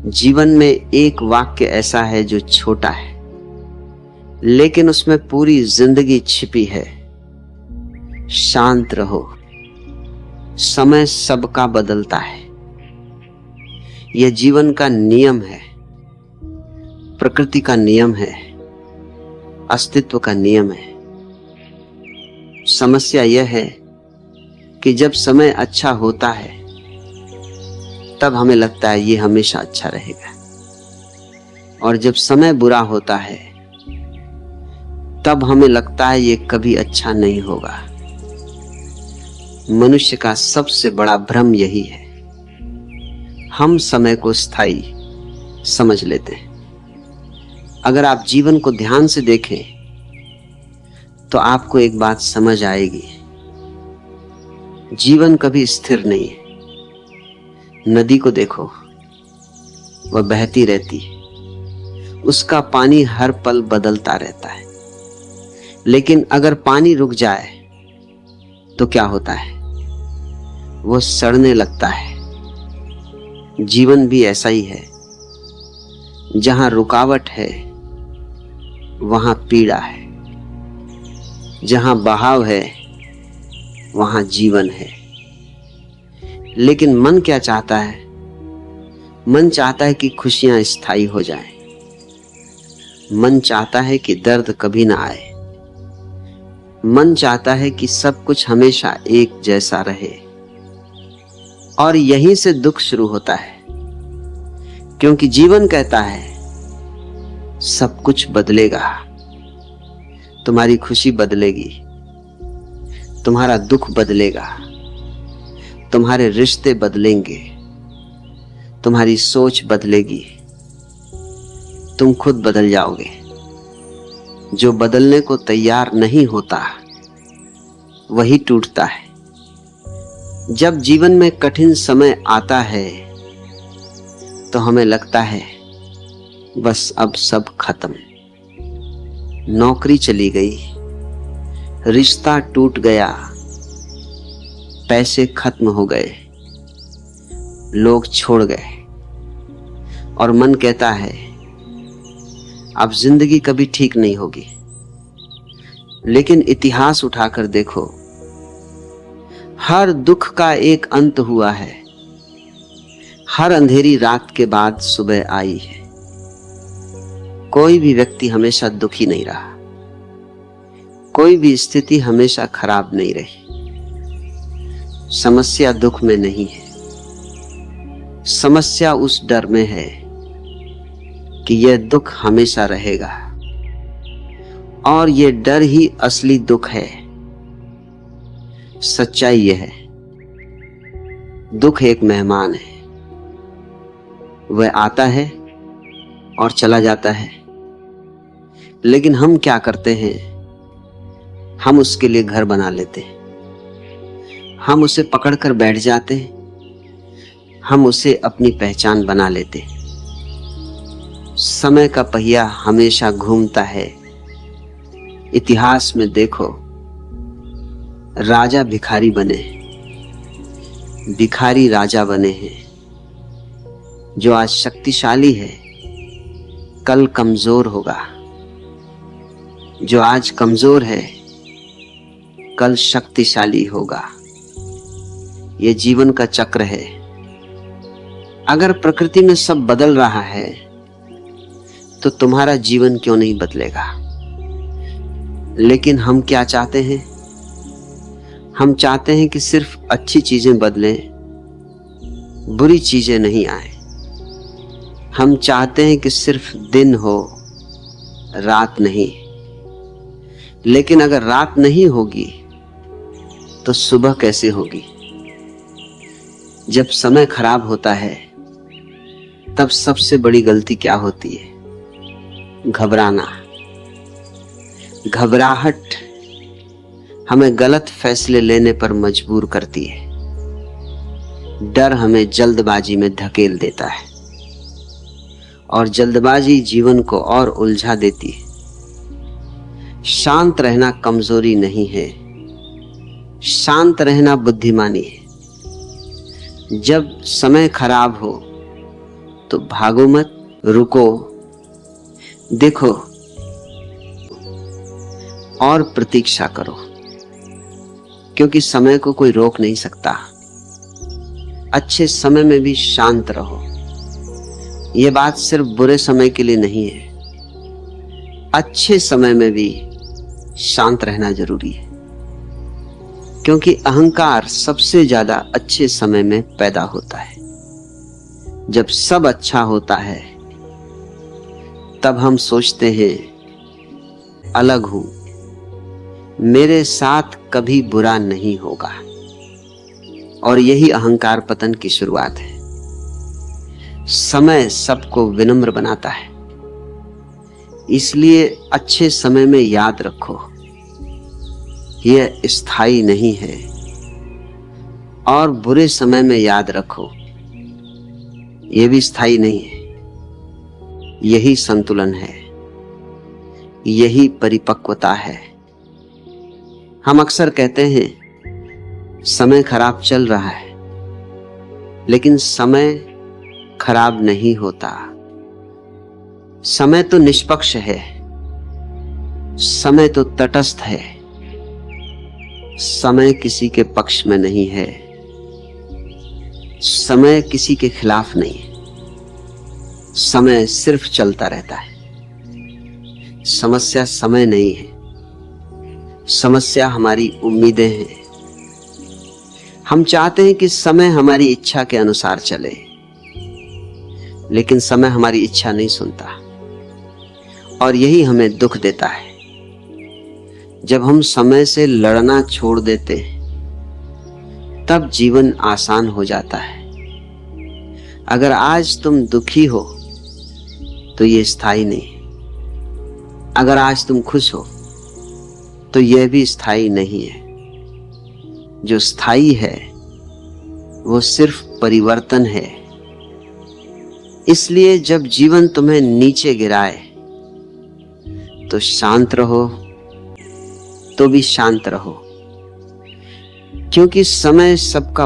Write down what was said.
जीवन में एक वाक्य ऐसा है जो छोटा है, लेकिन उसमें पूरी जिंदगी छिपी है। शांत रहो, समय सबका बदलता है। यह जीवन का नियम है, प्रकृति का नियम है, अस्तित्व का नियम है। समस्या यह है कि जब समय अच्छा होता है तब हमें लगता है ये हमेशा अच्छा रहेगा, और जब समय बुरा होता है तब हमें लगता है ये कभी अच्छा नहीं होगा। मनुष्य का सबसे बड़ा भ्रम यही है, हम समय को स्थायी समझ लेते हैं। अगर आप जीवन को ध्यान से देखें तो आपको एक बात समझ आएगी, जीवन कभी स्थिर नहीं है। नदी को देखो, वह बहती रहती है, उसका पानी हर पल बदलता रहता है। लेकिन अगर पानी रुक जाए तो क्या होता है? वो सड़ने लगता है। जीवन भी ऐसा ही है, जहां रुकावट है वहां पीड़ा है, जहां बहाव है वहां जीवन है। लेकिन मन क्या चाहता है? मन चाहता है कि खुशियां स्थायी हो जाएं। मन चाहता है कि दर्द कभी ना आए। मन चाहता है कि सब कुछ हमेशा एक जैसा रहे। और यहीं से दुख शुरू होता है, क्योंकि जीवन कहता है सब कुछ बदलेगा। तुम्हारी खुशी बदलेगी, तुम्हारा दुख बदलेगा, तुम्हारे रिश्ते बदलेंगे, तुम्हारी सोच बदलेगी, तुम खुद बदल जाओगे। जो बदलने को तैयार नहीं होता वही टूटता है। जब जीवन में कठिन समय आता है तो हमें लगता है बस अब सब खत्म। नौकरी चली गई, रिश्ता टूट गया, पैसे खत्म हो गए, लोग छोड़ गए, और मन कहता है अब जिंदगी कभी ठीक नहीं होगी। लेकिन इतिहास उठाकर देखो, हर दुख का एक अंत हुआ है। हर अंधेरी रात के बाद सुबह आई है। कोई भी व्यक्ति हमेशा दुखी नहीं रहा, कोई भी स्थिति हमेशा खराब नहीं रही। समस्या दुख में नहीं है, समस्या उस डर में है कि यह दुख हमेशा रहेगा, और यह डर ही असली दुख है। सच्चाई यह है, दुख एक मेहमान है। वह आता है और चला जाता है, लेकिन हम क्या करते हैं? हम उसके लिए घर बना लेते हैं, हम उसे पकड़कर बैठ जाते हैं, हम उसे अपनी पहचान बना लेते हैं। समय का पहिया हमेशा घूमता है। इतिहास में देखो, राजा भिखारी बने, भिखारी राजा बने हैं। जो आज शक्तिशाली है कल कमजोर होगा, जो आज कमजोर है कल शक्तिशाली होगा। यह जीवन का चक्र है। अगर प्रकृति में सब बदल रहा है तो तुम्हारा जीवन क्यों नहीं बदलेगा? लेकिन हम क्या चाहते हैं? हम चाहते हैं कि सिर्फ अच्छी चीजें बदलें, बुरी चीजें नहीं आए। हम चाहते हैं कि सिर्फ दिन हो, रात नहीं। लेकिन अगर रात नहीं होगी तो सुबह कैसे होगी? जब समय खराब होता है तब सबसे बड़ी गलती क्या होती है? घबराना। घबराहट हमें गलत फैसले लेने पर मजबूर करती है। डर हमें जल्दबाजी में धकेल देता है, और जल्दबाजी जीवन को और उलझा देती है। शांत रहना कमजोरी नहीं है, शांत रहना बुद्धिमानी है। जब समय खराब हो तो भागो मत, रुको, देखो और प्रतीक्षा करो, क्योंकि समय को कोई रोक नहीं सकता। अच्छे समय में भी शांत रहो। यह बात सिर्फ बुरे समय के लिए नहीं है, अच्छे समय में भी शांत रहना जरूरी है, क्योंकि अहंकार सबसे ज्यादा अच्छे समय में पैदा होता है। जब सब अच्छा होता है तब हम सोचते हैं अलग हूं, मेरे साथ कभी बुरा नहीं होगा, और यही अहंकार पतन की शुरुआत है। समय सबको विनम्र बनाता है, इसलिए अच्छे समय में याद रखो यह स्थायी नहीं है, और बुरे समय में याद रखो यह भी स्थायी नहीं है। यही संतुलन है, यही परिपक्वता है। हम अक्सर कहते हैं समय खराब चल रहा है, लेकिन समय खराब नहीं होता। समय तो निष्पक्ष है, समय तो तटस्थ है, समय किसी के पक्ष में नहीं है, समय किसी के खिलाफ नहीं है। समय सिर्फ चलता रहता है। समस्या समय नहीं है, समस्या हमारी उम्मीदें हैं। हम चाहते हैं कि समय हमारी इच्छा के अनुसार चले, लेकिन समय हमारी इच्छा नहीं सुनता, और यही हमें दुख देता है। जब हम समय से लड़ना छोड़ देते हैं तब जीवन आसान हो जाता है। अगर आज तुम दुखी हो तो ये स्थायी नहीं है, अगर आज तुम खुश हो तो यह भी स्थायी नहीं है। जो स्थायी है वो सिर्फ परिवर्तन है। इसलिए जब जीवन तुम्हें नीचे गिराए तो शांत रहो, तो भी शांत रहो, क्योंकि समय सबका